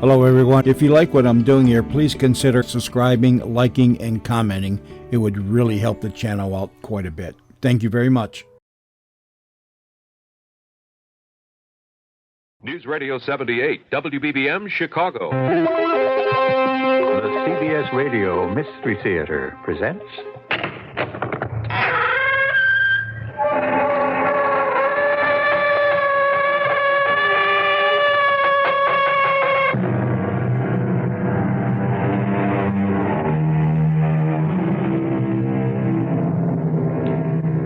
Hello, everyone. If you like what I'm doing here, please consider subscribing, liking, and commenting. It would really help the channel out quite a bit. Thank you very much. News Radio 78, WBBM, Chicago. The CBS Radio Mystery Theater presents...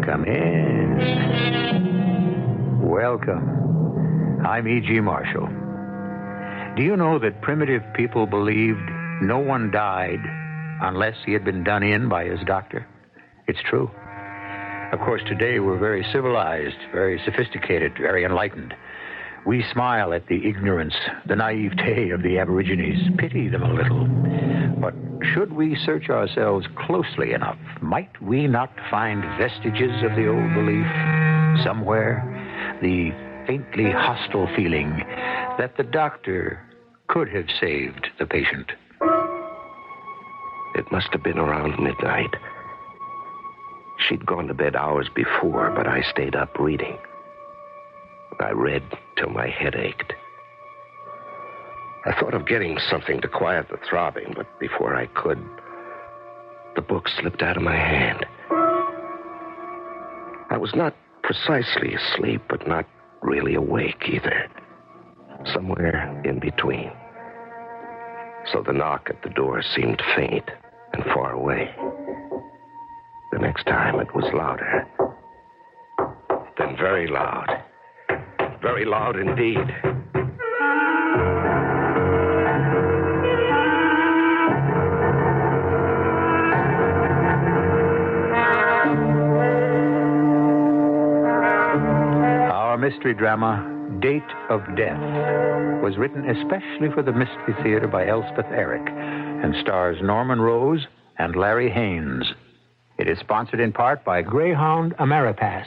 Come in. Welcome. I'm E.G. Marshall. Do you know that primitive people believed no one died unless he had been done in by his doctor? It's true. Of course, today we're very civilized, very sophisticated, very enlightened. We smile at the ignorance, the naivete of the Aborigines, pity them a little. But should we search ourselves closely enough, might we not find vestiges of the old belief somewhere? The faintly hostile feeling that the doctor could have saved the patient. It must have been around midnight. She'd gone to bed hours before, but I stayed up reading. I read till my head ached. I thought of getting something to quiet the throbbing, but before I could, the book slipped out of my hand. I was not precisely asleep, but not really awake either. Somewhere in between. So the knock at the door seemed faint and far away. The next time it was louder. Then very loud. Very loud indeed. Our mystery drama, Date of Death, was written especially for the Mystery Theater by Elspeth Eric and stars Norman Rose and Larry Haines. It is sponsored in part by Greyhound Ameripass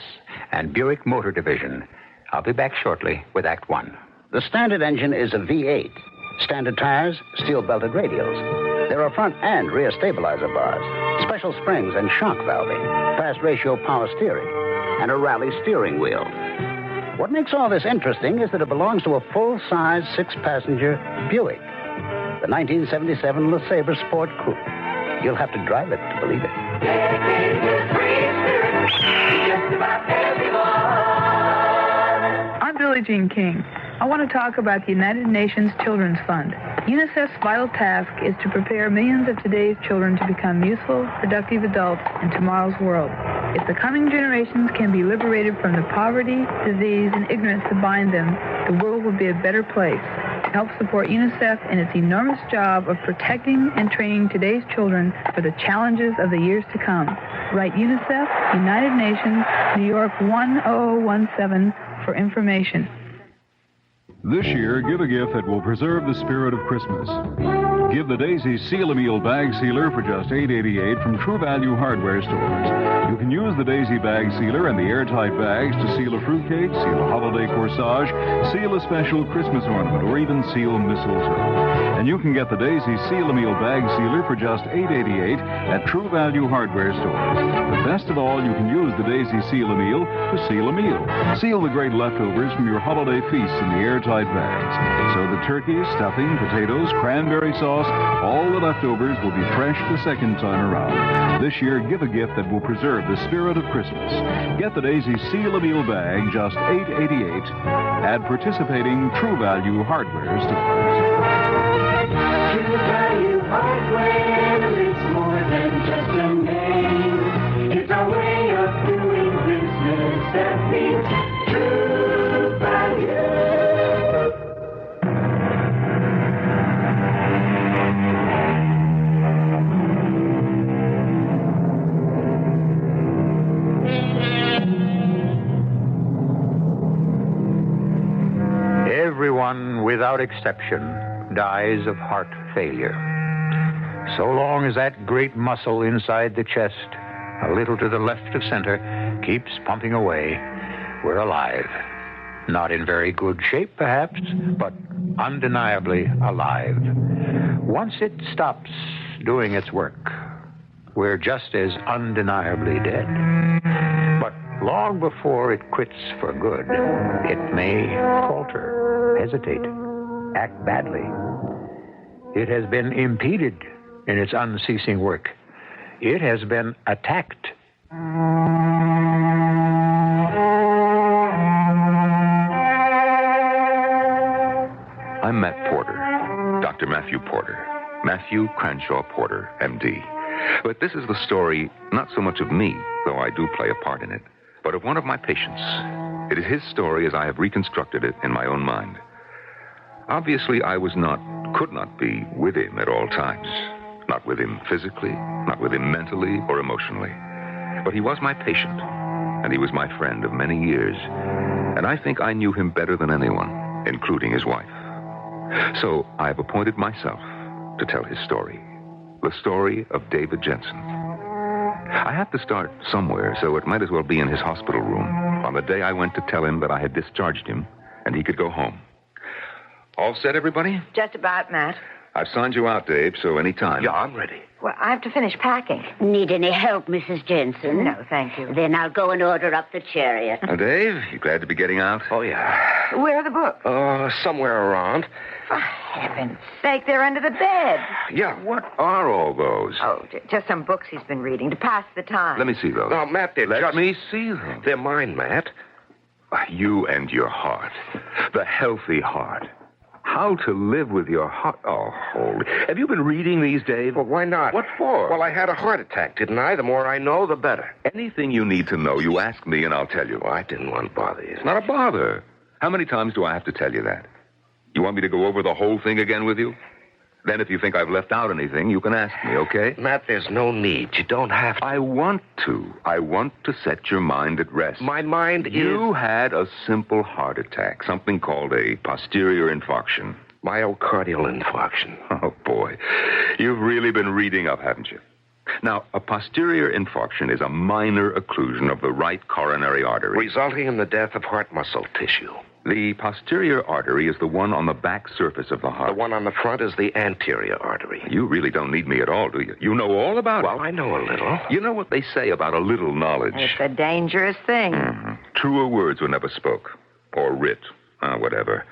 and Buick Motor Division. I'll be back shortly with Act One. The standard engine is a V8. Standard tires, steel-belted radials. There are front and rear stabilizer bars, special springs and shock valving, fast ratio power steering, and a rally steering wheel. What makes all this interesting is that it belongs to a full-size, six-passenger Buick, the 1977 LeSabre Sport Coupe. You'll have to drive it to believe it. I'm Billie Jean King. I want to talk about the United Nations Children's Fund. UNICEF's vital task is to prepare millions of today's children to become useful, productive adults in tomorrow's world. If the coming generations can be liberated from the poverty, disease, and ignorance that bind them, the world will be a better place. To help support UNICEF in its enormous job of protecting and training today's children for the challenges of the years to come. Write UNICEF, United Nations, New York 10017 for information. This year, give a gift that will preserve the spirit of Christmas. Give the Daisy Seal-A-Meal Bag Sealer for just $8.88 from True Value Hardware Stores. You can use the Daisy Bag Sealer and the airtight bags to seal a fruitcake, seal a holiday corsage, seal a special Christmas ornament, or even seal mistletoe. And you can get the Daisy Seal-A-Meal Bag Sealer for just $8.88 at True Value Hardware Stores. But best of all, you can use the Daisy Seal-A-Meal to seal a meal. Seal the great leftovers from your holiday feasts in the airtight bags. So the turkey, stuffing, potatoes, cranberry sauce, all the leftovers will be fresh the second time around. This year, give a gift that will preserve the spirit of Christmas. Get the Daisy Seal-A-Meal Bag, just $8.88 at participating True Value Hardware stores. True Value Hardware, it's more than just a name. It's a way of doing business that means True Value. Everyone, without exception, dies of heart failure. So long as that great muscle inside the chest, a little to the left of center, keeps pumping away, we're alive. Not in very good shape, perhaps, but undeniably alive. Once it stops doing its work, we're just as undeniably dead. But long before it quits for good, it may falter, hesitate, act badly. It has been impeded in its unceasing work. It has been attacked. I'm Matt Porter, Dr. Matthew Porter, Matthew Cranshaw Porter, MD. But this is the story, not so much of me, though I do play a part in it, but of one of my patients. It is his story as I have reconstructed it in my own mind. Obviously, I could not be with him at all times. Not with him physically, not with him mentally or emotionally. But he was my patient, and he was my friend of many years. And I think I knew him better than anyone, including his wife. So I've appointed myself to tell his story. The story of David Jensen. I have to start somewhere, so it might as well be in his hospital room on the day I went to tell him that I had discharged him and he could go home. All set, everybody? Just about, Matt. I've signed you out, Dave, so any time. Yeah, I'm ready. Well, I have to finish packing. Need any help, Mrs. Jensen? No, thank you. Then I'll go and order up the chariot. Now, Dave, you glad to be getting out? Oh, yeah. Where are the books? Somewhere around. For heaven's sake, they're under the bed. Yeah. What are all those? Oh, just some books he's been reading to pass the time. Let me see those. No, Matt, Let me see them. They're mine, Matt. You and your heart. The healthy heart. How to live with your heart. Oh, holy. Have you been reading these, Dave? Well, why not? What for? Well, I had a heart attack, didn't I? The more I know, the better. Anything you need to know, you ask me and I'll tell you. Well, I didn't want to bother you. It's not a bother. How many times do I have to tell you that? You want me to go over the whole thing again with you? Then if you think I've left out anything, you can ask me, okay? Matt, there's no need. You don't have to. I want to. I want to set your mind at rest. My mind is... You had a simple heart attack, something called a posterior infarction. Myocardial infarction. Oh, boy. You've really been reading up, haven't you? Now, a posterior infarction is a minor occlusion of the right coronary artery. Resulting in the death of heart muscle tissue. The posterior artery is the one on the back surface of the heart. The one on the front is the anterior artery. You really don't need me at all, do you? You know all about it. Well, I know a little. You know what they say about a little knowledge? It's a dangerous thing. Mm-hmm. Truer words were never spoke. Or writ. Whatever.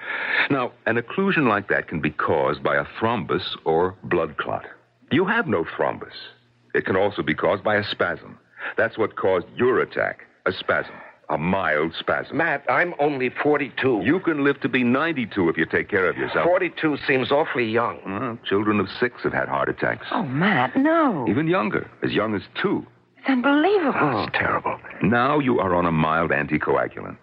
Now, an occlusion like that can be caused by a thrombus or blood clot. You have no thrombus. It can also be caused by a spasm. That's what caused your attack. A spasm. A mild spasm. Matt, I'm only 42. You can live to be 92 if you take care of yourself. 42 seems awfully young. Children of 6 have had heart attacks. Oh, Matt, no. Even younger. As young as 2. It's unbelievable. Oh, it's terrible. Now you are on a mild anticoagulant.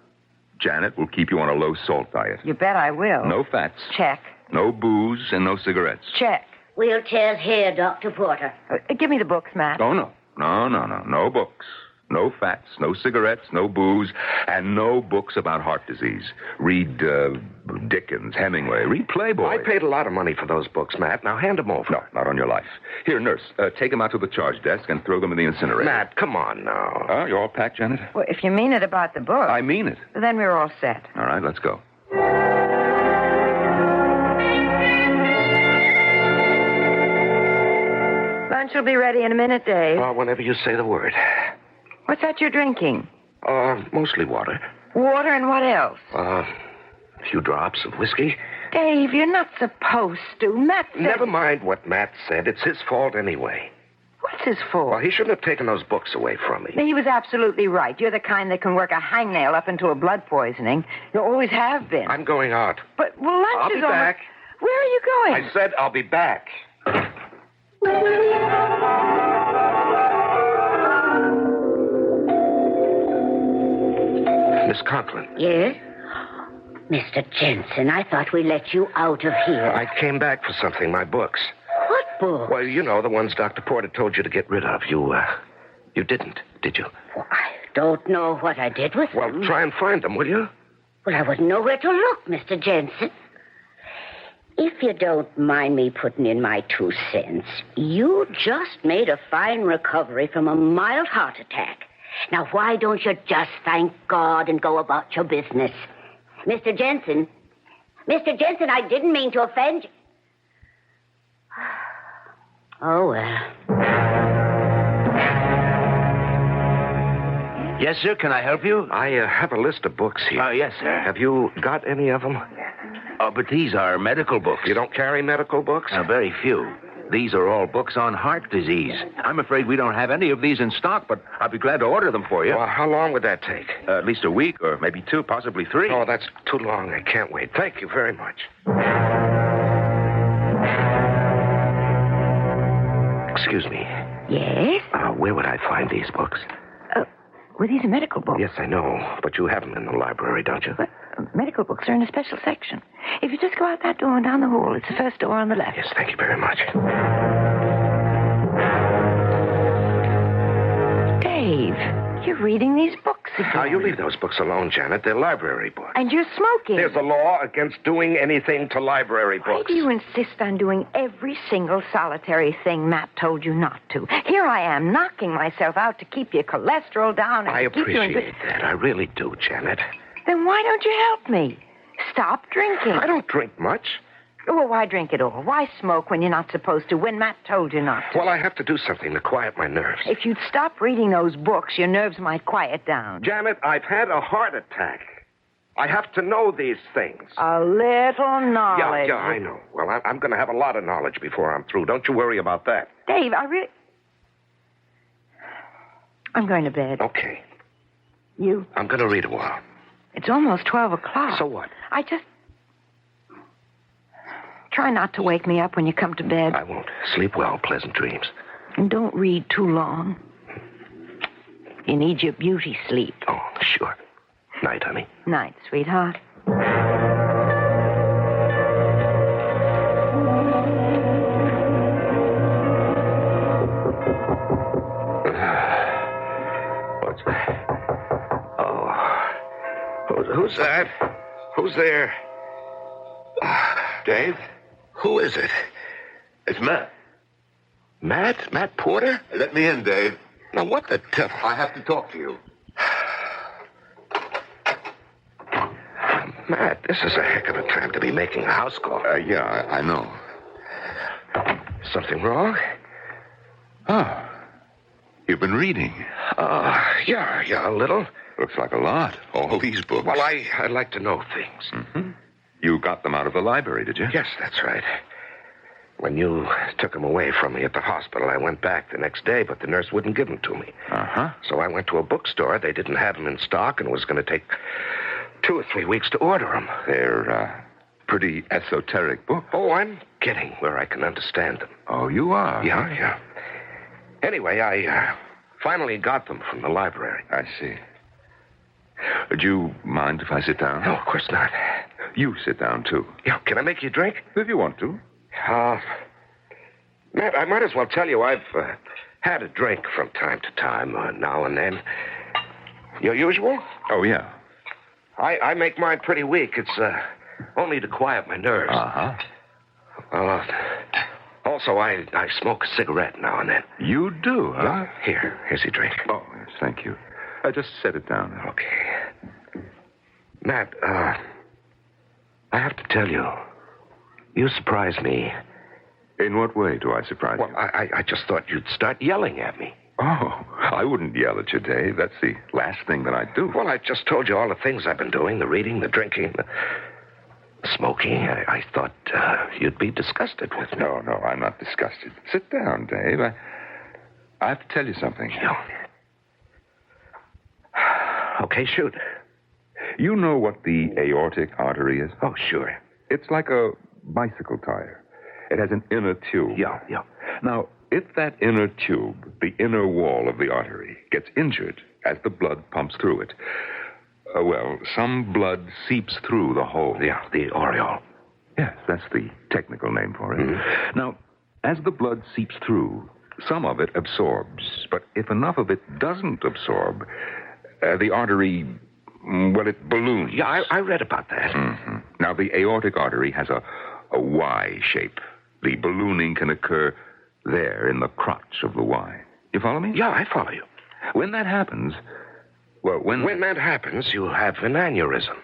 Janet will keep you on a low-salt diet. You bet I will. No fats. Check. No booze and no cigarettes. Check. Wheelchairs here, Dr. Porter. Give me the books, Matt. Oh, no. No. No books. No fats, no cigarettes, no booze, and no books about heart disease. Read Dickens, Hemingway. Read Playboy. I paid a lot of money for those books, Matt. Now hand them over. No, not on your life. Here, nurse, take them out to the charge desk and throw them in the incinerator. Matt, come on now. You're all packed, Janet? Well, if you mean it about the book. I mean it. Then we're all set. All right, let's go. Lunch will be ready in a minute, Dave. Whenever you say the word. What's that you're drinking? Mostly water. Water and what else? A few drops of whiskey. Dave, you're not supposed to. Matt said... Never mind what Matt said. It's his fault anyway. What's his fault? Well, he shouldn't have taken those books away from me. He was absolutely right. You're the kind that can work a hangnail up into a blood poisoning. You always have been. I'm going out. But, well, lunch I'll is be over. back. Where are you going? I said I'll be back. Miss Conklin. Yes? Mr. Jensen, I thought we let you out of here. I came back for something, my books. What books? Well, you know, the ones Dr. Porter told you to get rid of. You didn't, did you? Well, I don't know what I did with them. Well, try and find them, will you? Well, I wouldn't know where to look, Mr. Jensen. If you don't mind me putting in my 2 cents, you just made a fine recovery from a mild heart attack. Now, why don't you just thank God and go about your business? Mr. Jensen. Mr. Jensen, I didn't mean to offend you. Oh, well. Yes, sir. Can I help you? I have a list of books here. Yes, sir. Have you got any of them? Oh, but these are medical books. You don't carry medical books? Very few. These are all books on heart disease. I'm afraid we don't have any of these in stock, but I'll be glad to order them for you. Well, how long would that take? At least a week, or maybe 2, possibly 3. Oh, that's too long. I can't wait. Thank you very much. Excuse me. Yes? Where would I find these books? Well, these are medical books. Yes, I know, but you have them in the library, don't you? But medical books are in a special section. If you just go out that door and down the hall, it's the first door on the left. Yes, thank you very much. Dave, you're reading these books again. Now, you leave those books alone, Janet. They're library books. And you're smoking. There's a law against doing anything to library Why books. do you insist on doing every single solitary thing Matt told you not to? Here I am, knocking myself out to keep your cholesterol down. And I to keep you in appreciate that. I really do, Janet. Then why don't you help me? Stop drinking. I don't drink much. Well, why drink at all? Why smoke when you're not supposed to, when Matt told you not to? Well, I have to do something to quiet my nerves. If you'd stop reading those books, your nerves might quiet down. Janet, I've had a heart attack. I have to know these things. A little knowledge. Yeah, I know. Well, I'm going to have a lot of knowledge before I'm through. Don't you worry about that. Dave, I'm going to bed. Okay. You? I'm going to read a while. It's almost 12 o'clock. So what? Try not to wake me up when you come to bed. I won't. Sleep well. Pleasant dreams. And don't read too long. You need your beauty sleep. Oh, sure. Night, honey. Night, sweetheart. What's that? Oh. Who's that? Who's there? Dave? Who is it? It's Matt. Matt? Matt Porter? Let me in, Dave. Now, what the devil? I have to talk to you. Matt, this is a heck of a time to be making a house call. Yeah, I know. Something wrong? Oh. You've been reading. Yeah, a little. Looks like a lot. All these books. Well, I like to know things. Mm-hmm. You got them out of the library, did you? Yes, that's right. When you took them away from me at the hospital, I went back the next day, but the nurse wouldn't give them to me. Uh-huh. So I went to a bookstore. They didn't have them in stock, and it was going to take 2 or 3 weeks to order them. They're pretty esoteric books. Oh, I'm getting where I can understand them. Oh, you are? Yeah. Anyway, I finally got them from the library. I see. Would you mind if I sit down? No, of course not. You sit down, too. Yeah, can I make you a drink? If you want to. Matt, I might as well tell you I've had a drink from time to time, now and then. Your usual? Oh, yeah. I make mine pretty weak. It's only to quiet my nerves. Uh-huh. Also, I smoke a cigarette now and then. You do, huh? Yeah. Here's your drink. Oh, yes, thank you. Just set it down. Okay. Matt, I have to tell you, you surprise me. In what way do I surprise you? Well, I just thought you'd start yelling at me. Oh, I wouldn't yell at you, Dave. That's the last thing that I'd do. Well, I just told you all the things I've been doing, the reading, the drinking, the smoking. I thought you'd be disgusted with me. No, I'm not disgusted. Sit down, Dave. I have to tell you something. Yeah. Okay, shoot. You know what the aortic artery is? Oh, sure. It's like a bicycle tire. It has an inner tube. Yeah. Now, if that inner tube, the inner wall of the artery, gets injured as the blood pumps through it, some blood seeps through the hole. Yeah, the aureole. Yes, that's the technical name for it. Mm-hmm. Now, as the blood seeps through, some of it absorbs. But if enough of it doesn't absorb, the artery, it balloons. Yeah, I read about that. Mm-hmm. Now, the aortic artery has a Y shape. The ballooning can occur there in the crotch of the Y. You follow me? Yeah, I follow you. When that happens, When that happens, you have an aneurism.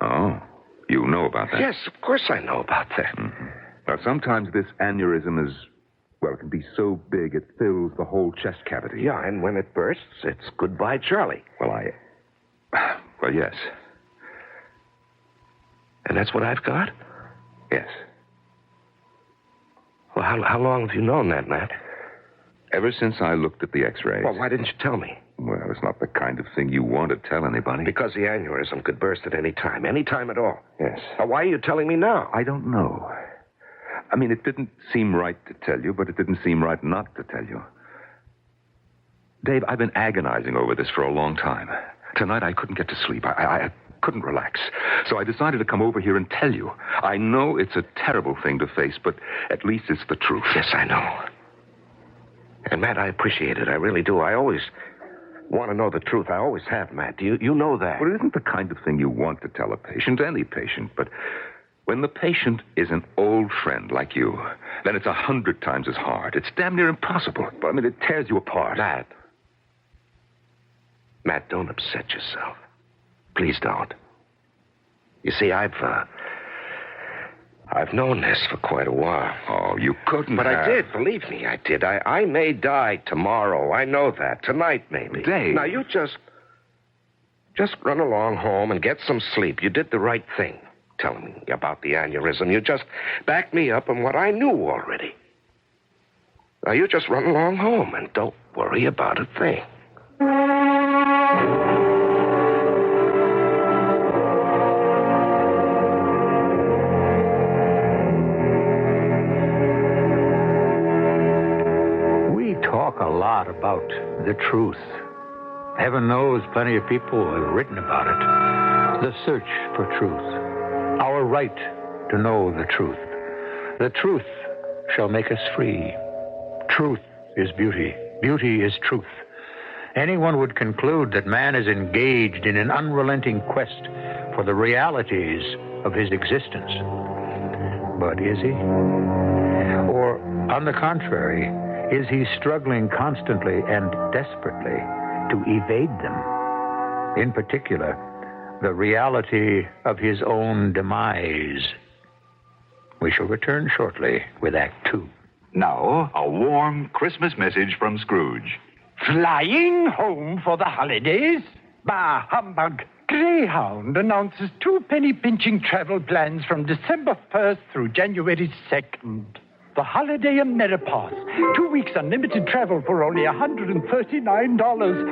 Oh, you know about that? Yes, of course I know about that. Mm-hmm. Now, sometimes this aneurysm is, well, it can be so big it fills the whole chest cavity. Yeah, and when it bursts, it's goodbye, Charlie. Well, yes. And that's what I've got? Yes. Well, how long have you known that, Matt? Ever since I looked at the x-rays. Well, why didn't you tell me? Well, it's not the kind of thing you want to tell anybody. Because the aneurysm could burst at any time at all. Yes. Now, why are you telling me now? I don't know. I mean, it didn't seem right to tell you, but it didn't seem right not to tell you. Dave, I've been agonizing over this for a long time. Tonight I couldn't get to sleep. I couldn't relax. So I decided to come over here and tell you. I know it's a terrible thing to face, but at least it's the truth. Yes, I know. And, Matt, I appreciate it. I really do. I always want to know the truth. I always have, Matt. You know that. Well, it isn't the kind of thing you want to tell a patient, any patient, but when the patient is an old friend like you, then it's 100 times as hard. It's damn near impossible. I mean, it tears you apart. Matt, don't upset yourself. Please don't. You see, I've known this for quite a while. Oh, you couldn't But have. I did, believe me, I did. I may die tomorrow. I know that. Tonight, maybe. Dave. Now, you just run along home and get some sleep. You did the right thing, telling me about the aneurysm. You just backed me up on what I knew already. Now, you just run along home and don't worry about a thing. We talk a lot about the truth. Heaven knows plenty of people have written about it. The search for truth. Our right to know the truth. The truth shall make us free. Truth is beauty. Beauty is truth. Anyone would conclude that man is engaged in an unrelenting quest for the realities of his existence. But is he? Or, on the contrary, is he struggling constantly and desperately to evade them? In particular, the reality of his own demise. We shall return shortly with Act Two. Now, a warm Christmas message from Scrooge. Flying home for the holidays? Bah, humbug. Greyhound announces 2 penny-pinching travel plans from December 1st through January 2nd. The Holiday Ameripass. 2 weeks unlimited travel for only $139.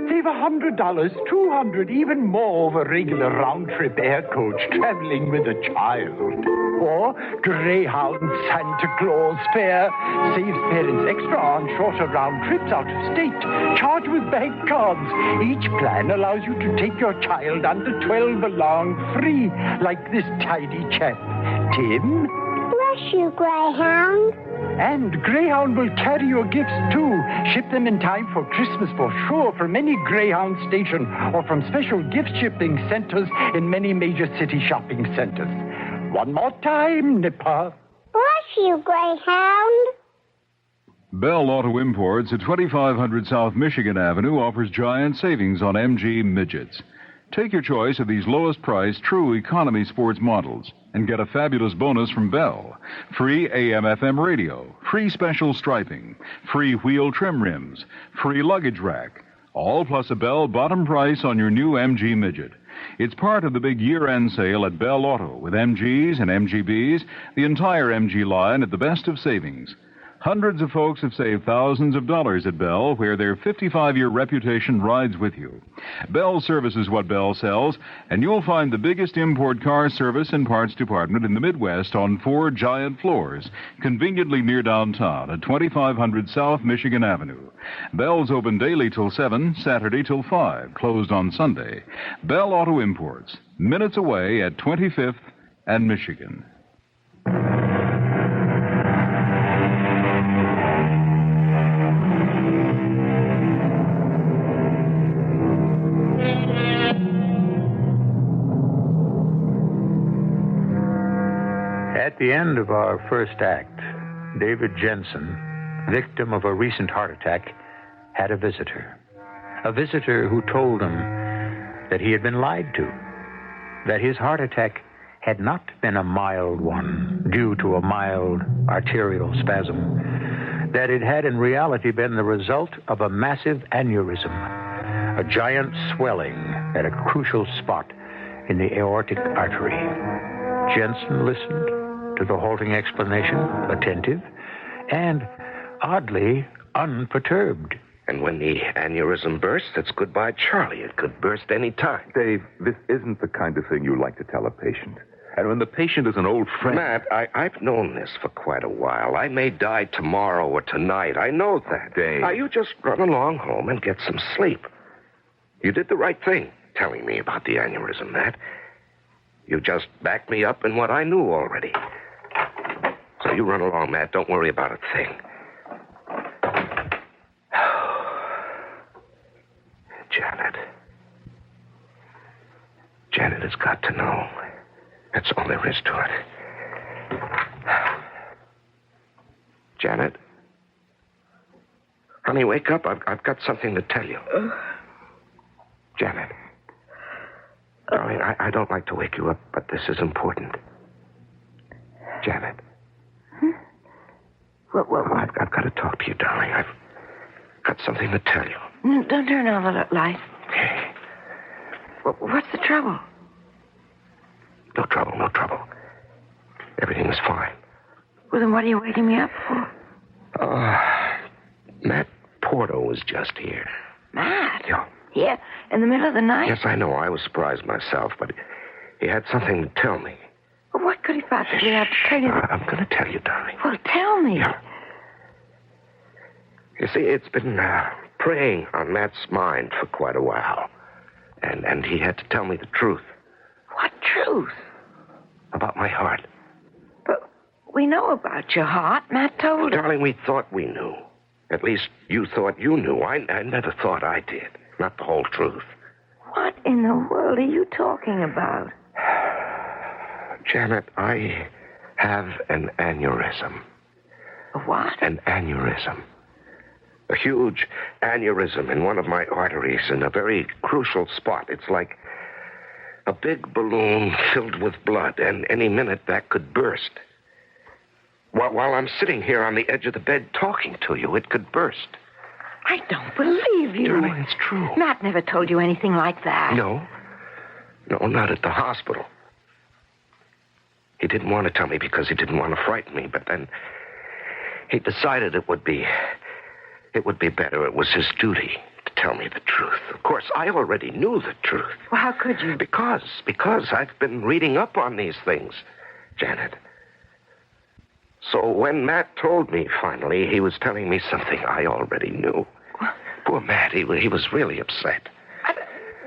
Save $100, $200, even more over regular round-trip air coach traveling with a child. Or Greyhound Santa Claus fare. Saves parents extra on shorter round trips out of state. Charged with bank cards. Each plan allows you to take your child under 12 along free, like this tidy chap. Tim? Bless you, Greyhound. And Greyhound will carry your gifts, too. Ship them in time for Christmas for sure from any Greyhound station or from special gift shipping centers in many major city shopping centers. One more time, Nipper. Bless you, Greyhound. Bell Auto Imports at 2500 South Michigan Avenue offers giant savings on MG midgets. Take your choice of these lowest-priced, true economy sports models and get a fabulous bonus from Bell. Free AM/FM radio, free special striping, free wheel trim rims, free luggage rack, all plus a Bell bottom price on your new MG midget. It's part of the big year-end sale at Bell Auto with MGs and MGBs, the entire MG line at the best of savings. Hundreds of folks have saved thousands of dollars at Bell, where their 55-year reputation rides with you. Bell services what Bell sells, and you'll find the biggest import car service and parts department in the Midwest on 4 giant floors, conveniently near downtown at 2500 South Michigan Avenue. Bell's open daily till 7, Saturday till 5, closed on Sunday. Bell Auto Imports, minutes away at 25th and Michigan. At the end of our first act, David Jensen, victim of a recent heart attack, had a visitor. A visitor who told him that he had been lied to. that his heart attack had not been a mild one due to a mild arterial spasm, that it had in reality been the result of a massive aneurysm, a giant swelling at a crucial spot in the aortic artery. Jensen listened to the halting explanation, attentive, and oddly unperturbed. And when the aneurysm bursts, it's goodbye, Charlie. It could burst any time. Dave, this isn't the kind of thing you like to tell a patient. And when the patient is an old friend... Matt, I've known this for quite a while. I may die tomorrow or tonight. I know that. Dave. Now, you just run along home and get some sleep. You did the right thing telling me about the aneurysm, Matt. You just backed me up in what I knew already. So you run along, Matt. Don't worry about a thing. Janet has got to know. That's all there is to it. Janet? Honey, wake up. I've got something to tell you. Janet. Darling, I don't like to wake you up, but this is important. Janet. What? I've got to talk to you, darling. I've got something to tell you. No, don't turn on the light. Okay. What's the trouble? No trouble. Everything is fine. Well, then what are you waking me up for? Matt Porto was just here. Matt? Yeah. Here? In the middle of the night? Yes, I know. I was surprised myself, but he had something to tell me. Well, what could he possibly have to tell you? I'm going to tell you, darling. Well, tell me. Yeah. You see, it's been preying on Matt's mind for quite a while. And he had to tell me the truth. What truth? About my heart. But we know about your heart. Matt told us. Darling, we thought we knew. At least you thought you knew. I never thought I did. Not the whole truth. What in the world are you talking about? Janet, I have an aneurysm. A what? An aneurysm. A huge aneurysm in one of my arteries in a very crucial spot. It's like a big balloon filled with blood, and any minute that could burst. While I'm sitting here on the edge of the bed talking to you, it could burst. I don't believe you. Darling, it's true. Matt never told you anything like that. No, not at the hospital. He didn't want to tell me because he didn't want to frighten me, but then he decided it would be better. It was his duty to tell me the truth. Of course, I already knew the truth. Well, how could you? Because I've been reading up on these things, Janet. So when Matt told me finally, he was telling me something I already knew. What? Poor Matt, he was really upset.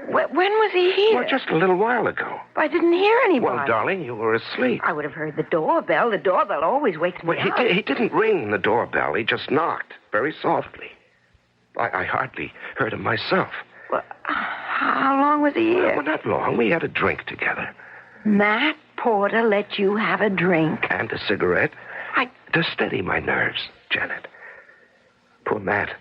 When was he here? Well, just a little while ago. I didn't hear anybody. Well, darling, you were asleep. I would have heard the doorbell. The doorbell always wakes me up. He didn't ring the doorbell. He just knocked very softly. I hardly heard him myself. Well, how long was he here? Well, not long. We had a drink together. Matt Porter let you have a drink? And a cigarette. To steady my nerves, Janet. Poor Matt.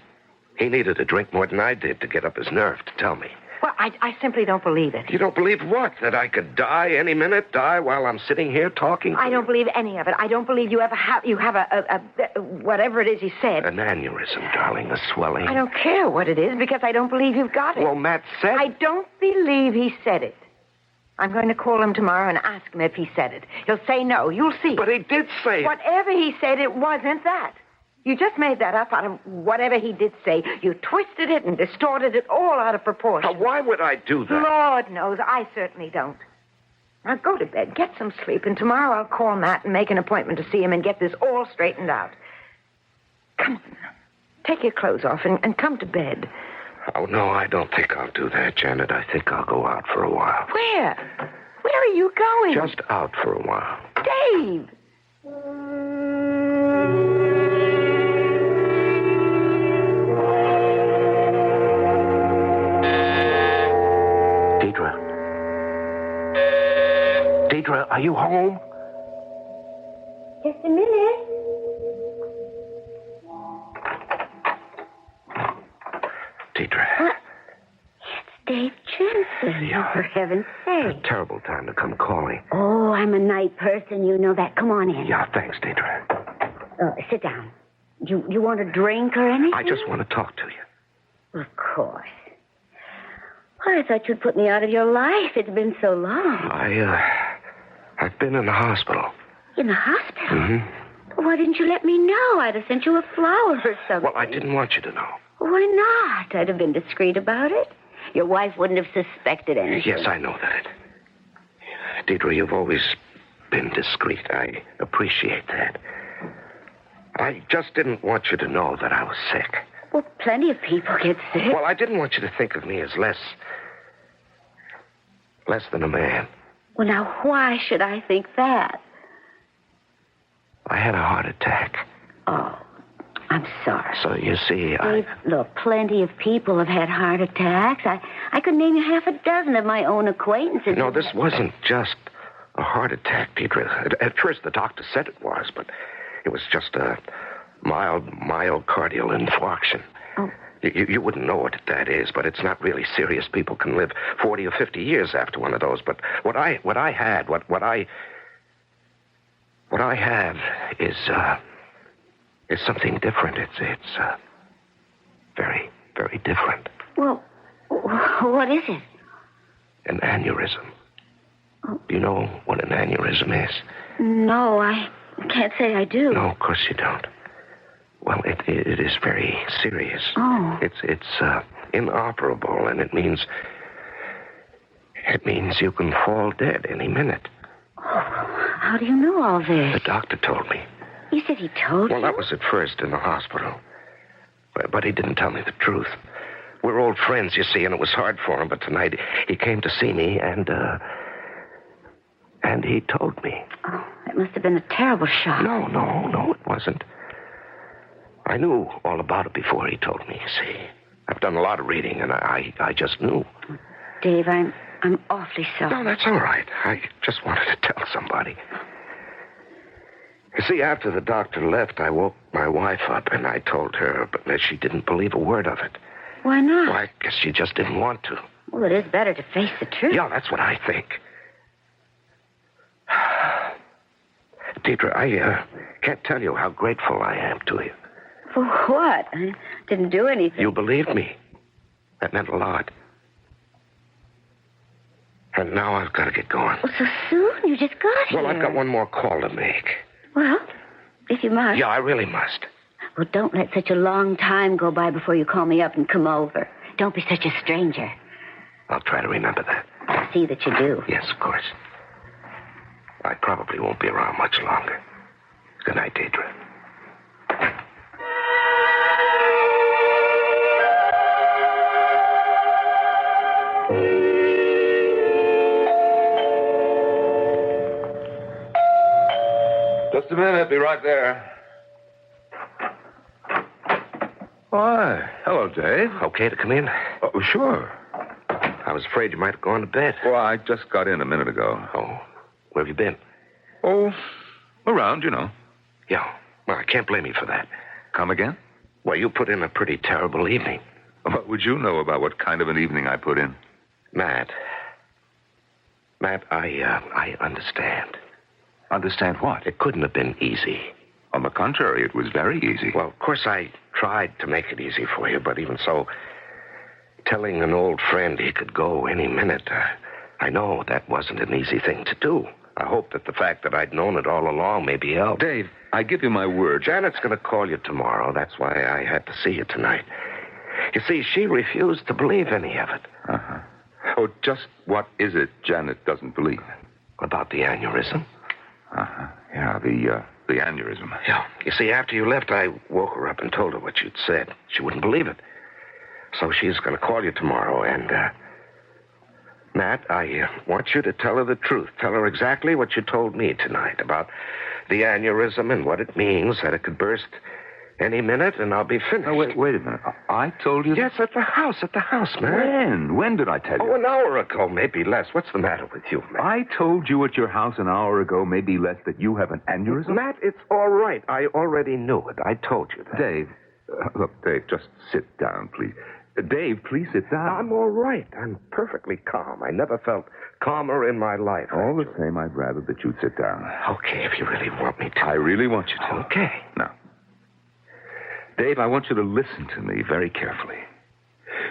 He needed a drink more than I did to get up his nerve to tell me. Well, I simply don't believe it. You don't believe what? That I could die any minute? Die while I'm sitting here talking to I don't believe any of it. I don't believe you ever have... You have a whatever it is he said. An aneurysm, darling. A swelling. I don't care what it is because I don't believe you've got it. Well, Matt said... I don't believe he said it. I'm going to call him tomorrow and ask him if he said it. He'll say no. You'll see. But he did say it. Whatever he said, it wasn't that. You just made that up out of whatever he did say. You twisted it and distorted it all out of proportion. Now, why would I do that? Lord knows, I certainly don't. Now, go to bed, get some sleep, and tomorrow I'll call Matt and make an appointment to see him and get this all straightened out. Come on now. Take your clothes off and come to bed. Oh, no, I don't think I'll do that, Janet. I think I'll go out for a while. Where? Where are you going? Just out for a while. Dave! Deidre, are you home? Just a minute. Deidre. What? Dave Jensen, Yeah. for heaven's A sake. terrible time to come calling. Oh, I'm a night person. You know that. Come on in. Yeah, thanks, Deidre. Sit down. You want a drink or anything? I just want to talk to you. Of course. Well, I thought you'd put me out of your life. It's been so long. I've been in the hospital. In the hospital? Mm-hmm. Why didn't you let me know? I'd have sent you a flower or something. Well, I didn't want you to know. Why not? I'd have been discreet about it. Your wife wouldn't have suspected anything. Yes, I know that. Deidre, you've always been discreet. I appreciate that. I just didn't want you to know that I was sick. Well, plenty of people get sick. Well, I didn't want you to think of me as less than a man. Well, now, why should I think that? I had a heart attack. Oh, I'm sorry. So, you see, Dave, look, plenty of people have had heart attacks. I could name you half a dozen of my own acquaintances. No, this wasn't just a heart attack, Deidre. At first, the doctor said it was, but it was just a mild myocardial infarction. Oh. You wouldn't know what that is, but it's not really serious. People can live 40 or 50 years after one of those. But what I have is something different. It's very, very different. Well, what is it? An aneurysm. Do you know what an aneurysm is? No, I can't say I do. No, of course you don't. Well, it is very serious. Oh. It's inoperable, and it means you can fall dead any minute. Oh, how do you know all this? The doctor told me. You said he told you? Well, that was at first in the hospital. But he didn't tell me the truth. We're old friends, you see, and it was hard for him. But tonight he came to see me, and he told me. Oh, it must have been a terrible shock. No, it wasn't. I knew all about it before he told me, you see. I've done a lot of reading, and I just knew. Dave, I'm awfully sorry. No, that's all right. I just wanted to tell somebody. You see, after the doctor left, I woke my wife up, and I told her, but she didn't believe a word of it. Why not? Well, I guess she just didn't want to. Well, it is better to face the truth. Yeah, that's what I think. Deidre, I can't tell you how grateful I am to you. For what? I didn't do anything. You believed me. That meant a lot. And now I've got to get going. Well, so soon? You just got here. Well, I've got one more call to make. Well, if you must. Yeah, I really must. Well, don't let such a long time go by before you call me up and come over. Don't be such a stranger. I'll try to remember that. I'll see that you do. Yes, of course. I probably won't be around much longer. Good night, Deidre. Just a minute. Be right there. Why, hello, Dave. Okay to come in? Oh, sure. I was afraid you might have gone to bed. Well, I just got in a minute ago. Oh, where have you been? Oh, around, you know. Yeah, well, I can't blame you for that. Come again? Well, you put in a pretty terrible evening. What would you know about what kind of an evening I put in? Matt, I understand. Understand what? It couldn't have been easy. On the contrary, it was very easy. Well, of course, I tried to make it easy for you, but even so, telling an old friend he could go any minute, I know that wasn't an easy thing to do. I hope that the fact that I'd known it all along maybe helped. Dave, I give you my word. Janet's going to call you tomorrow. That's why I had to see you tonight. You see, she refused to believe any of it. Uh-huh. Oh, just what is it Janet doesn't believe? About the aneurysm? Uh-huh. Yeah, the aneurysm. Yeah. You see, after you left, I woke her up and told her what you'd said. She wouldn't believe it. So she's going to call you tomorrow, and, Matt, I want you to tell her the truth. Tell her exactly what you told me tonight about the aneurysm and what it means, that it could burst any minute, and I'll be finished. Oh, wait a minute. I told you Yes, at the house, man. When? When did I tell you? Oh, an hour ago, maybe less. What's the matter with you, Matt? I told you at your house an hour ago, maybe less, that you have an aneurysm? Matt, it's all right. I already knew it. I told you that. Dave, look, Dave, just sit down, please. Dave, please sit down. I'm all right. I'm perfectly calm. I never felt calmer in my life. All the same, I'd rather that you'd sit down. Okay, if you really want me to. I really want you to. Okay. Now, Dave, I want you to listen to me very carefully.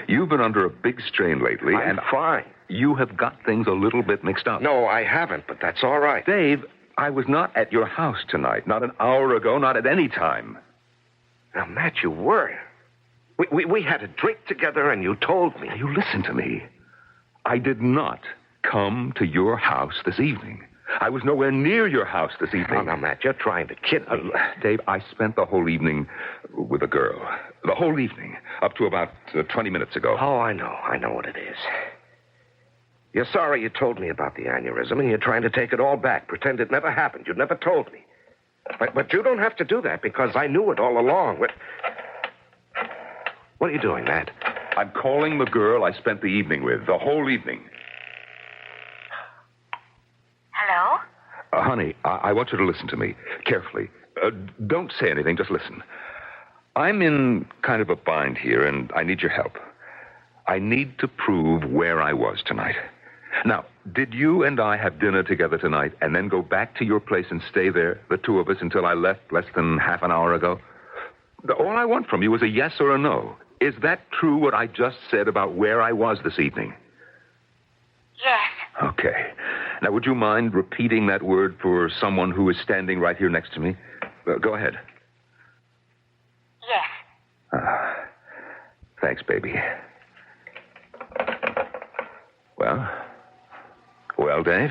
You've been under a big strain lately, I'm fine. You have got things a little bit mixed up. No, I haven't, but that's all right. Dave, I was not at your house tonight. Not an hour ago, not at any time. Now, Matt, you were. We had a drink together, and you told me. Now, you listen to me. I did not come to your house this evening. I was nowhere near your house this evening. Now, Matt, you're trying to kid me. Dave, I spent the whole evening with a girl. The whole evening, up to about 20 minutes ago. Oh, I know. I know what it is. You're sorry you told me about the aneurysm, and you're trying to take it all back, pretend it never happened. You never told me. But you don't have to do that, because I knew it all along. What are you doing, Matt? I'm calling the girl I spent the evening with, the whole evening. Hello? Honey, I want you to listen to me carefully. Don't say anything, just listen. I'm in kind of a bind here, and I need your help. I need to prove where I was tonight. Now, did you and I have dinner together tonight and then go back to your place and stay there, the two of us, until I left less than half an hour ago? All I want from you is a yes or a no. Is that true, what I just said about where I was this evening? Yes. Okay. Now, would you mind repeating that word for someone who is standing right here next to me? Go ahead. Yes. Thanks, baby. Well, Dave?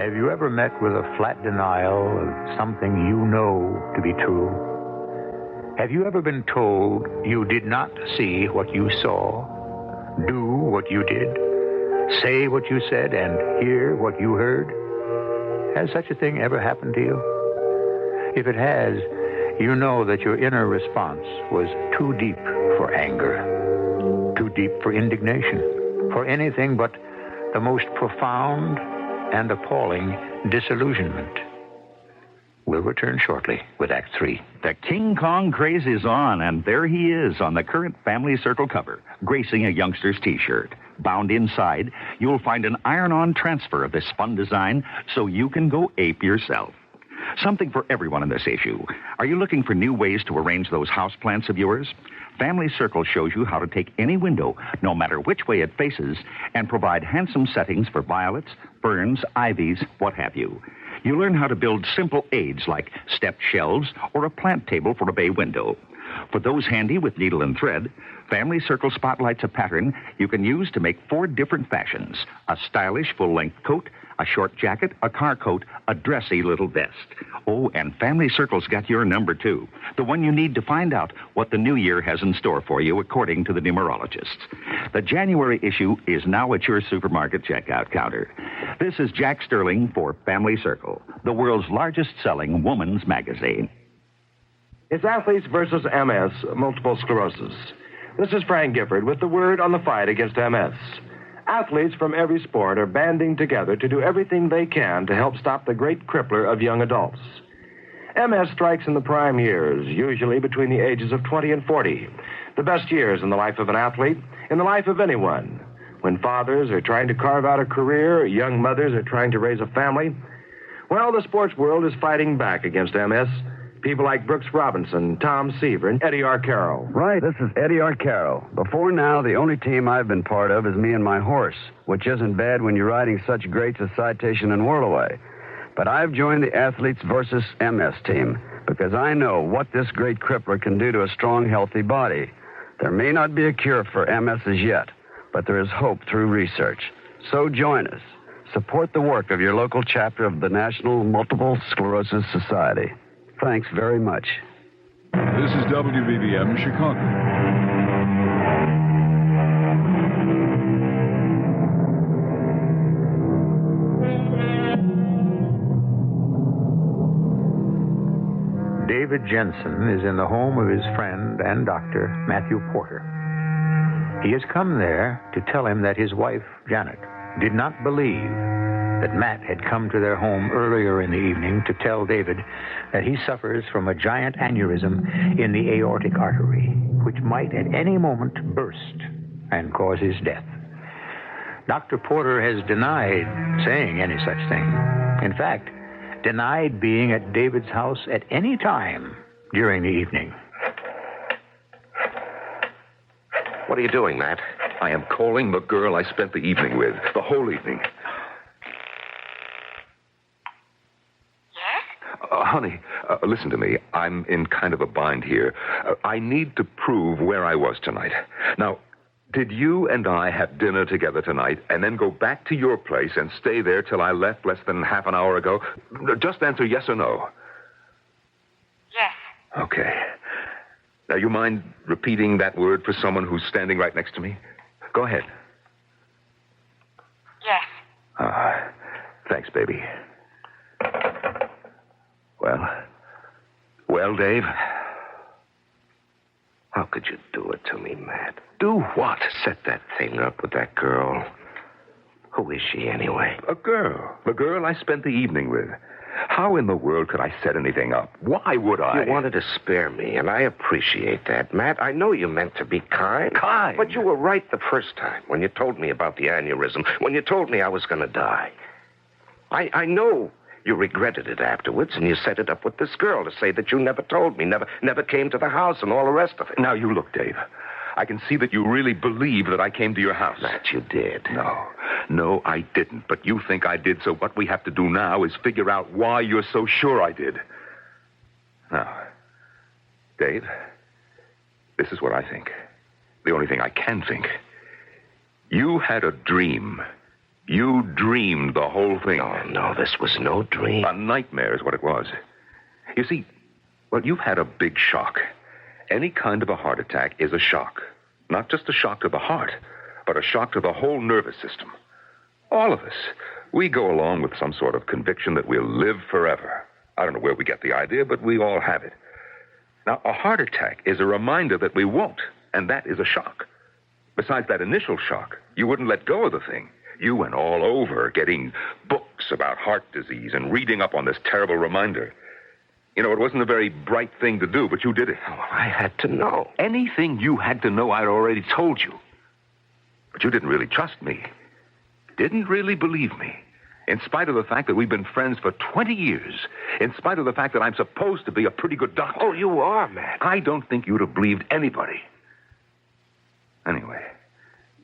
Have you ever met with a flat denial of something you know to be true? Have you ever been told you did not see what you saw, do what you did, say what you said, and hear what you heard? Has such a thing ever happened to you? If it has, you know that your inner response was too deep for anger, too deep for indignation, for anything but the most profound and appalling disillusionment. We'll return shortly with Act 3. The King Kong craze is on, and there he is on the current Family Circle cover, gracing a youngster's T-shirt. Bound inside, you'll find an iron-on transfer of this fun design so you can go ape yourself. Something for everyone in this issue. Are you looking for new ways to arrange those houseplants of yours? Family Circle shows you how to take any window, no matter which way it faces, and provide handsome settings for violets, ferns, ivies, what have you. You learn how to build simple aids like stepped shelves or a plant table for a bay window. For those handy with needle and thread, Family Circle spotlights a pattern you can use to make 4 different fashions: a stylish full-length coat, a short jacket, a car coat, a dressy little vest. Oh, and Family Circle's got your number, too, the one you need to find out what the new year has in store for you, according to the numerologists. The January issue is now at your supermarket checkout counter. This is Jack Sterling for Family Circle, the world's largest-selling woman's magazine. It's Athletes versus MS, multiple sclerosis. This is Frank Gifford with the word on the fight against MS. Athletes from every sport are banding together to do everything they can to help stop the great crippler of young adults. MS strikes in the prime years, usually between the ages of 20 and 40. The best years in the life of an athlete, in the life of anyone. When fathers are trying to carve out a career, young mothers are trying to raise a family. Well, the sports world is fighting back against MS. People like Brooks Robinson, Tom Seaver, and Eddie Arcaro. Right, this is Eddie Arcaro. Before now, the only team I've been part of is me and my horse, which isn't bad when you're riding such greats as Citation and Whirlaway. But I've joined the Athletes versus MS team because I know what this great crippler can do to a strong, healthy body. There may not be a cure for MS as yet, but there is hope through research. So join us. Support the work of your local chapter of the National Multiple Sclerosis Society. Thanks very much. This is WBBM Chicago. David Jensen is in the home of his friend and doctor, Matthew Porter. He has come there to tell him that his wife, Janet, did not believe that Matt had come to their home earlier in the evening to tell David that he suffers from a giant aneurysm in the aortic artery, which might at any moment burst and cause his death. Dr. Porter has denied saying any such thing. In fact, denied being at David's house at any time during the evening. What are you doing, Matt? I am calling the girl I spent the evening with, the whole evening. Honey, listen to me. I'm in kind of a bind here. I need to prove where I was tonight. Now, did you and I have dinner together tonight and then go back to your place and stay there till I left less than half an hour ago? Just answer yes or no. Yes. Okay. Now, you mind repeating that word for someone who's standing right next to me? Go ahead. Yes. Thanks, baby. Well, Dave? How could you do it to me, Matt? Do what? Set that thing up with that girl. Who is she, anyway? A girl. The girl I spent the evening with. How in the world could I set anything up? Why would I? You wanted to spare me, and I appreciate that, Matt. I know you meant to be kind. Kind? But you were right the first time when you told me about the aneurysm, when you told me I was going to die. I know you regretted it afterwards, and you set it up with this girl to say that you never told me, never came to the house, and all the rest of it. Now, you look, Dave. I can see that you really believe that I came to your house. That you did. No, I didn't. But you think I did, so what we have to do now is figure out why you're so sure I did. Now, Dave, this is what I think. The only thing I can think. You had a dream. You dreamed the whole thing. No, this was no dream. A nightmare is what it was. You see, well, you've had a big shock. Any kind of a heart attack is a shock. Not just a shock to the heart, but a shock to the whole nervous system. All of us, we go along with some sort of conviction that we'll live forever. I don't know where we get the idea, but we all have it. Now, a heart attack is a reminder that we won't, and that is a shock. Besides that initial shock, you wouldn't let go of the thing. You went all over getting books about heart disease and reading up on this terrible reminder. You know, it wasn't a very bright thing to do, but you did it. Oh, I had to know. Anything you had to know, I'd already told you. But you didn't really trust me. Didn't really believe me. In spite of the fact that we've been friends for 20 years. In spite of the fact that I'm supposed to be a pretty good doctor. Oh, you are, Matt. I don't think you'd have believed anybody. Anyway,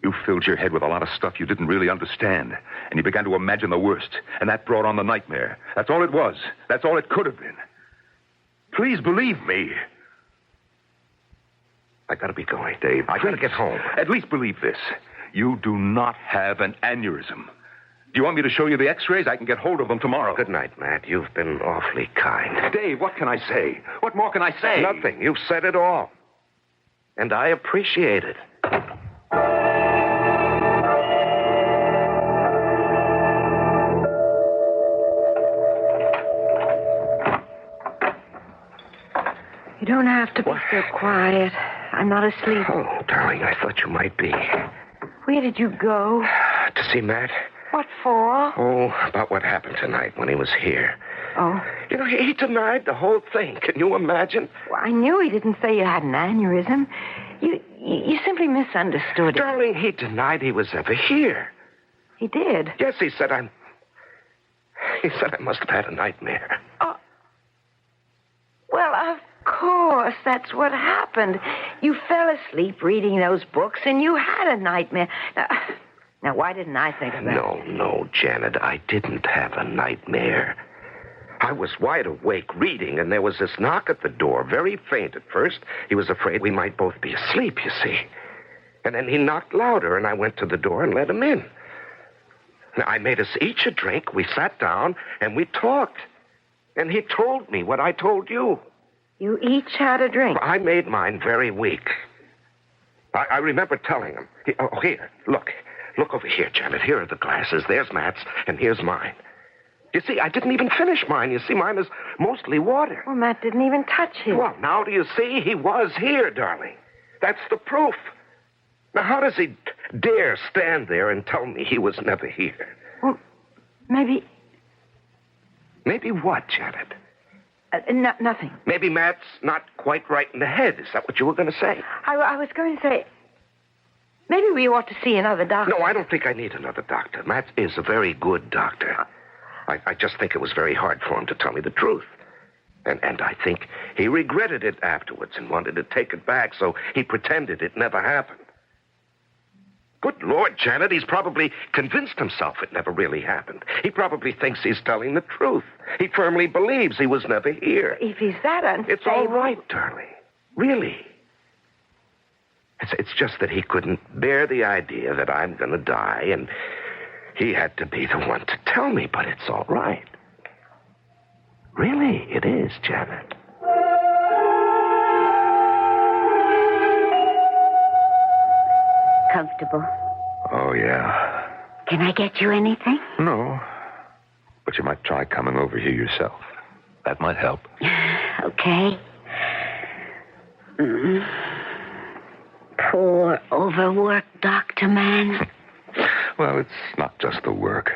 you filled your head with a lot of stuff you didn't really understand. And you began to imagine the worst. And that brought on the nightmare. That's all it was. That's all it could have been. Please believe me. I gotta be going, Dave. I gotta get home. At least believe this. You do not have an aneurysm. Do you want me to show you the x-rays? I can get hold of them tomorrow. Good night, Matt. You've been awfully kind. Dave, what can I say? What more can I say? Nothing. You've said it all. And I appreciate it. You don't have to be so quiet. I'm not asleep. Oh, darling, I thought you might be. Where did you go? To see Matt? What for? Oh, about what happened tonight when he was here. Oh. You know, he denied the whole thing. Can you imagine? Well, I knew he didn't say you had an aneurysm. You simply misunderstood it. Darling, he denied he was ever here. He did? Yes, he said I must have had a nightmare. Oh. Well, of course, that's what happened. You fell asleep reading those books, and you had a nightmare. Now, why didn't I think of that? No, Janet, I didn't have a nightmare. I was wide awake reading, and there was this knock at the door, very faint at first. He was afraid we might both be asleep, you see. And then he knocked louder, and I went to the door and let him in. Now, I made us each a drink. We sat down, and we talked. And he told me what I told you. You each had a drink? I made mine very weak. I remember telling him. Here, look. Look over here, Janet. Here are the glasses. There's Matt's, and here's mine. You see, I didn't even finish mine. You see, mine is mostly water. Well, Matt didn't even touch it. Well, now do you see? He was here, darling. That's the proof. Now, how does he dare stand there and tell me he was never here. Well, maybe... Maybe what, Janet? Nothing. Maybe Matt's not quite right in the head. Is that what you were going to say? I was going to say... Maybe we ought to see another doctor. No, I don't think I need another doctor. Matt is a very good doctor. I just think it was very hard for him to tell me the truth. And I think he regretted it afterwards and wanted to take it back, so he pretended it never happened. Good Lord, Janet, he's probably convinced himself it never really happened. He probably thinks he's telling the truth. He firmly believes he was never here. If he's that unstable... It's all right, darling. Really. It's just that he couldn't bear the idea that I'm going to die, and he had to be the one to tell me, but it's all right. Really, it is, Janet. Comfortable? Oh, yeah. Can I get you anything? No. But you might try coming over here yourself. That might help. Okay. Poor, overworked doctor man. Well, it's not just the work.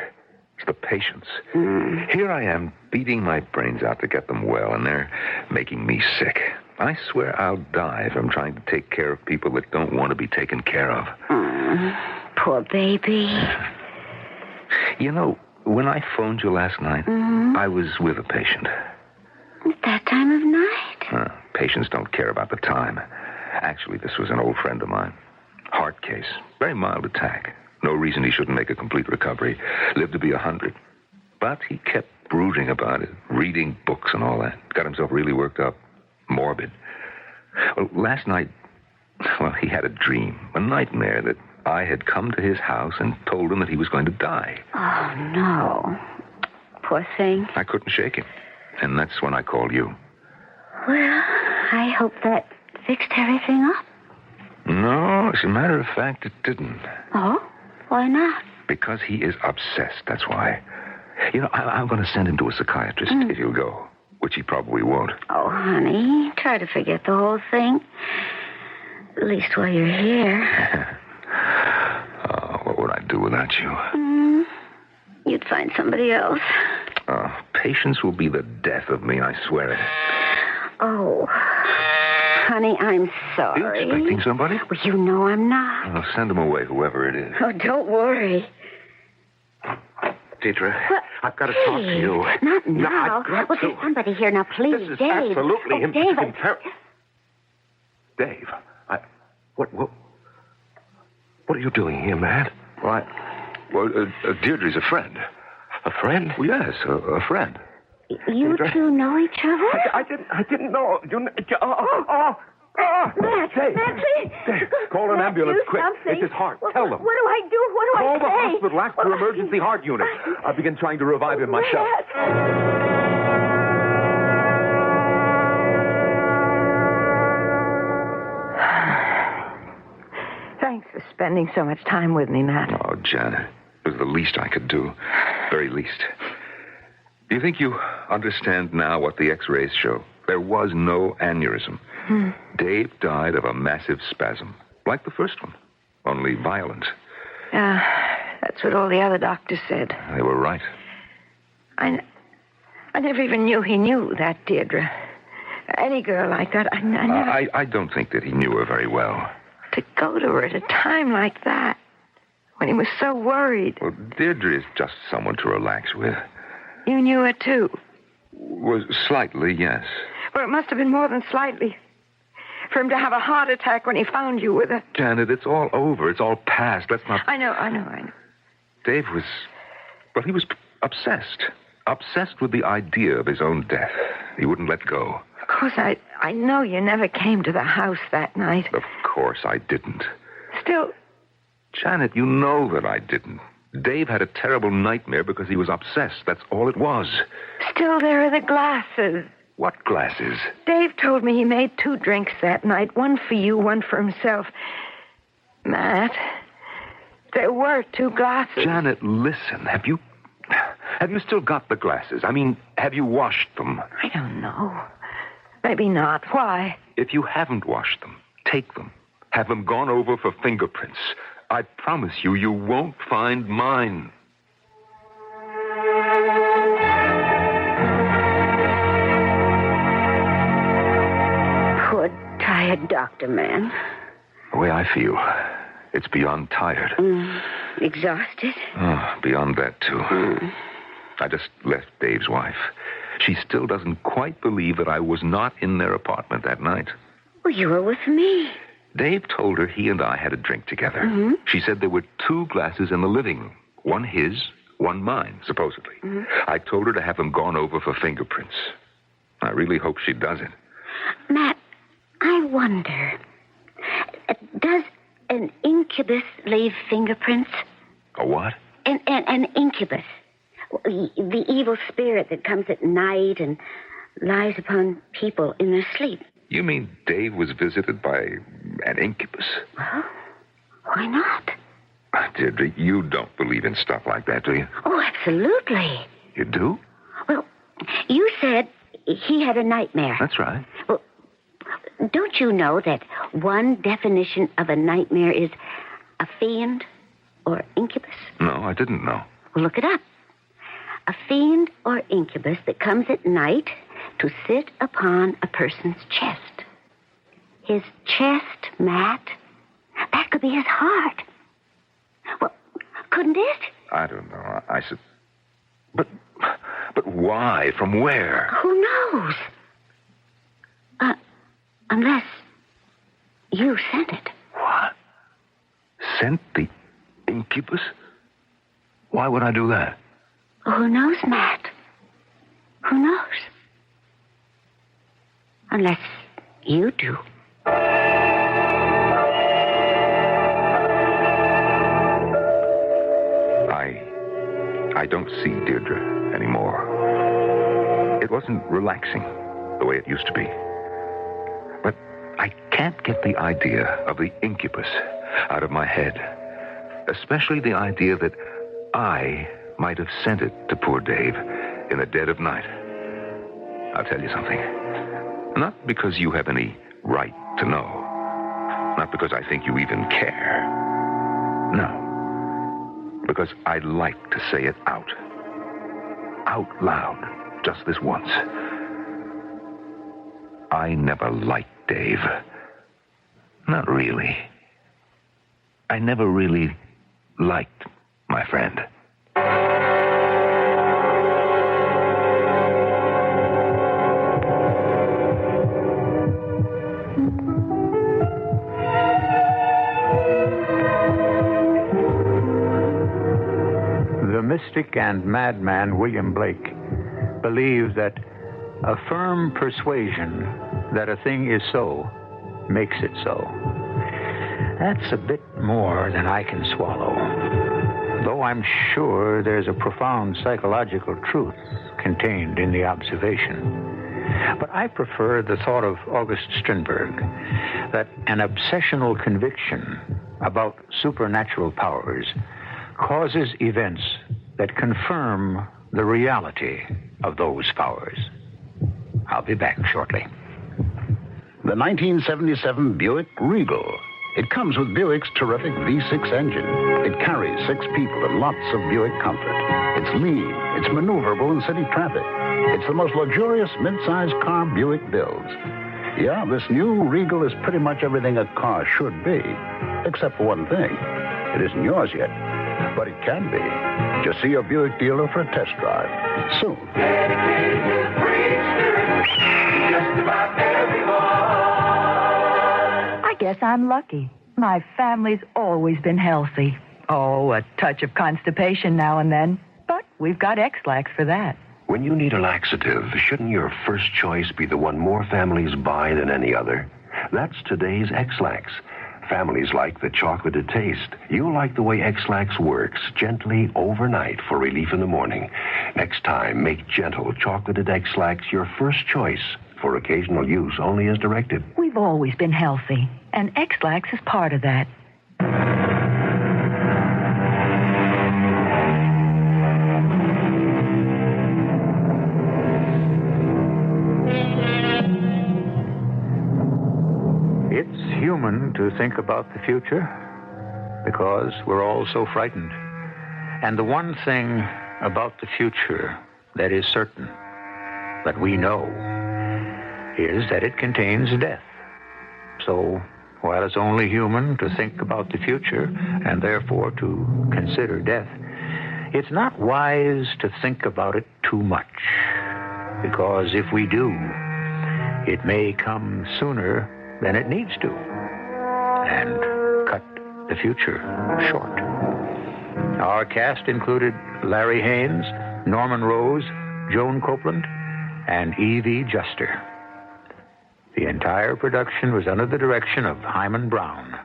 It's the patients. Here I am beating my brains out to get them well, and they're making me sick. I swear I'll die if I'm trying to take care of people that don't want to be taken care of. Poor baby. You know, when I phoned you last night, I was with a patient. At that time of night? Patients don't care about the time. Actually, this was an old friend of mine. Heart case. Very mild attack. No reason he shouldn't make a complete recovery. Lived to be 100. But he kept brooding about it, reading books and all that. Got himself really worked up. Morbid. Well, last night, he had a dream, a nightmare that I had come to his house and told him that he was going to die. Oh, no. Poor thing. I couldn't shake him. And that's when I called you. Well, I hope that fixed everything up. No, as a matter of fact, it didn't. Oh? Why not? Because he is obsessed, that's why. You know, I'm going to send him to a psychiatrist if he'll go, which he probably won't. Oh, honey, try to forget the whole thing. At least while you're here. What would I do without you? You'd find somebody else. Patience will be the death of me, I swear it. Oh, honey, I'm sorry. Are you expecting somebody? Well, you know I'm not. I'll send him away, whoever it is. Oh, don't worry. Deidre, I've got to talk to you. Not No, now. I've got Well, to. there's somebody here now, please, This is Dave. absolutely oh, Dave, Dave, what are you doing here, Matt? Deirdre's a friend. A friend? Well, yes, a friend. You two know each other? I didn't know. Matt, Dave, Matt, please. Dave, call an ambulance quick. Something. It's his heart. Tell them. What do I do? What do Call I the say? hospital. Ask for emergency heart unit. I'll begin trying to revive him myself. Thanks for spending so much time with me, Matt. Oh, Janet, it was the least I could do. Very least. Do you think you understand now what the x-rays show? There was no aneurysm. Dave died of a massive spasm, like the first one, only violent. That's what all the other doctors said. They were right. I never even knew he knew that, Deirdre. Any girl like that, I never... I don't think that he knew her very well. To go to her at a time like that, when he was so worried. Well, Deirdre is just someone to relax with. You knew her, too. Was slightly, yes. Well, it must have been more than slightly. For him to have a heart attack when he found you with her. Janet, it's all over. It's all past. Let's not... I know. Dave was... Well, he was obsessed. Obsessed with the idea of his own death. He wouldn't let go. Of course, I know you never came to the house that night. Of course I didn't. Still... Janet, you know that I didn't. Dave had a terrible nightmare because he was obsessed. That's all it was. Still, there are the glasses. What glasses? Dave told me he made 2 drinks that night. One for you, one for himself. Matt, there were 2 glasses. Janet, listen. Have you still got the glasses? I mean, have you washed them? I don't know. Maybe not. Why? If you haven't washed them, take them. Have them gone over for fingerprints. I promise you, you won't find mine. Poor, tired doctor man. The way I feel, it's beyond tired. Exhausted? Oh, beyond that, too. I just left Dave's wife. She still doesn't quite believe that I was not in their apartment that night. Well, you were with me. Dave told her he and I had a drink together. She said there were 2 glasses in the living room. One his, one mine, supposedly. I told her to have them gone over for fingerprints. I really hope she does it. Matt, I wonder, does an incubus leave fingerprints? A what? An incubus. The evil spirit that comes at night and lies upon people in their sleep. You mean Dave was visited by an incubus? Well, why not? Deirdre, you don't believe in stuff like that, do you? Oh, absolutely. You do? Well, you said he had a nightmare. That's right. Well, don't you know that one definition of a nightmare is a fiend or incubus? No, I didn't know. Well, look it up. A fiend or incubus that comes at night to sit upon a person's chest. His chest, Matt, that could be his heart. Well, couldn't it? I don't know. I said... But why? From where? Who knows? Unless you sent it. What? Sent the incubus? Why would I do that? Who knows, Matt? Who knows? Unless you do. I don't see Deirdre anymore. It wasn't relaxing the way it used to be. But I can't get the idea of the incubus out of my head. Especially the idea that I might have sent it to poor Dave in the dead of night. I'll tell you something. Not because you have any right to know. Not because I think you even care. No. Because I'd like to say it out. Out loud. Just this once. I never liked Dave. Not really. I never really liked my friend. The mystic and madman William Blake believed that a firm persuasion that a thing is so makes it so. That's a bit more than I can swallow, though I'm sure there's a profound psychological truth contained in the observation. But I prefer the thought of August Strindberg that an obsessional conviction about supernatural powers causes events that confirm the reality of those powers. I'll be back shortly. The 1977 Buick Regal. It comes with Buick's terrific V6 engine. It carries 6 people and lots of Buick comfort. It's lean. It's maneuverable in city traffic. It's the most luxurious mid-sized car Buick builds. Yeah, this new Regal is pretty much everything a car should be, except for one thing. It isn't yours yet, but it can be. Just see your Buick dealer for a test drive soon. I guess I'm lucky. My family's always been healthy. Oh, a touch of constipation now and then. But we've got X-Lax for that. When you need a laxative, shouldn't your first choice be the one more families buy than any other? That's today's X-Lax. Families like the chocolated taste. You'll like the way X-Lax works, gently overnight for relief in the morning. Next time, make gentle chocolated X-Lax your first choice for occasional use only as directed. We've always been healthy, and X-Lax is part of that. It's human to think about the future. because we're all so frightened. And the one thing about the future that is certain, that we know, is that it contains death. So, while it's only human to think about the future and therefore to consider death, it's not wise to think about it too much, because if we do, it may come sooner than it needs to and cut the future short. Our cast included Larry Haines, Norman Rose, Joan Copeland, and Evie Juster. The entire production was under the direction of Hyman Brown.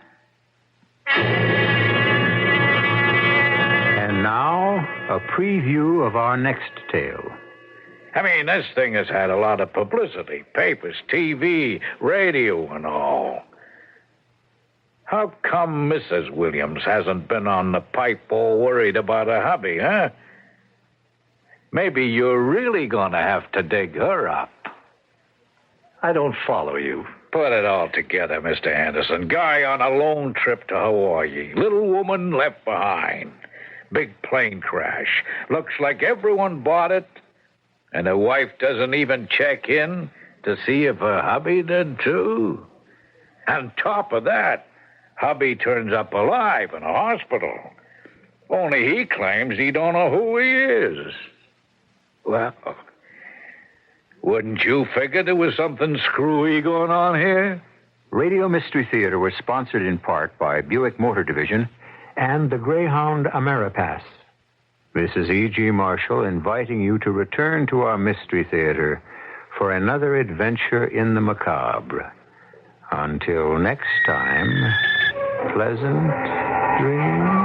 And now, a preview of our next tale. I mean, this thing has had a lot of publicity. Papers, TV, radio, and all. How come Mrs. Williams hasn't been on the pipe all worried about her hubby, huh? Maybe you're really going to have to dig her up. I don't follow you. Put it all together, Mr. Anderson. Guy on a lone trip to Hawaii. Little woman left behind. Big plane crash. Looks like everyone bought it. And the wife doesn't even check in to see if her hubby did too. On top of that, hubby turns up alive in a hospital. Only he claims he don't know who he is. Well, wouldn't you figure there was something screwy going on here? Radio Mystery Theater was sponsored in part by Buick Motor Division and the Greyhound Ameripass. This is E.G. Marshall inviting you to return to our Mystery Theater for another adventure in the macabre. Until next time, pleasant dreams.